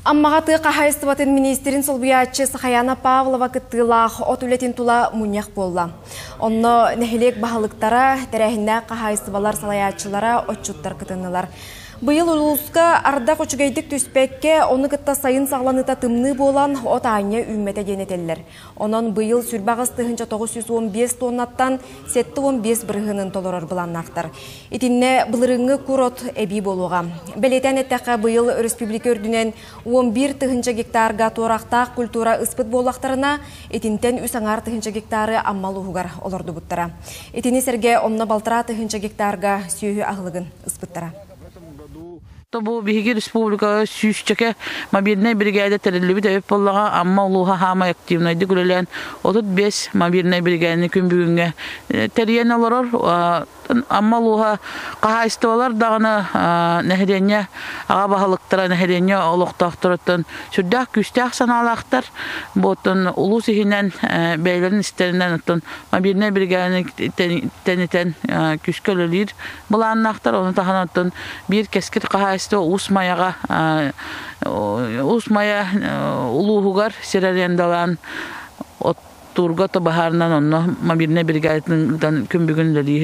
Аммағаты қахайыстыбатын министерин солбиятчы Сахаяна Павлова кыттылақ от үлетін тула мұньяқ болла. Онны нәхелек бағылықтара, тәрәхінне қахайыстыбалар салаятчылара отчуттар кытынылар. Быйыл улуска арда көчүгейдик түспекке оны кытта сайын сағланыта тымны болан от айне үммете денетеллер. Онон быйыл сүрбағыз тыхынча 915 тоннаттан 715 бірғынын толорор бұланнақтар. Итинне бұлырыңы курот эби болуға. Белетен әттәқі быйыл республика өрдінен 11 тыхынча гектарға торақтақ культура ыспыт болақтарына, итинтен үсаңар тыхынча гектары аммалуғығар олорды бұттара. Итини серге онна балтыра тыхынча гектарға сүйі ағылығын ыспыттара. Бу биһиги республика сүйүччеке мобильный бригада терилиби деп боллага амма улуха хама активнайды күлелен 35 мобильный бригаданы күн бүгүнгө териен алар амма улуха кахайстылар дагына нехдене ага бахалыктара нехдене олуктактыртын сүрдак күстак саналактар ботун улус ихинен бейлерин истеринен оттун мобильный бригаданы тенетен күскөлөлүр буланнактар оны таханаттын бир кескир Усмая улуғығар серерендалан от турга табахарынан онно мобильный бригадының күн бүгін лөлі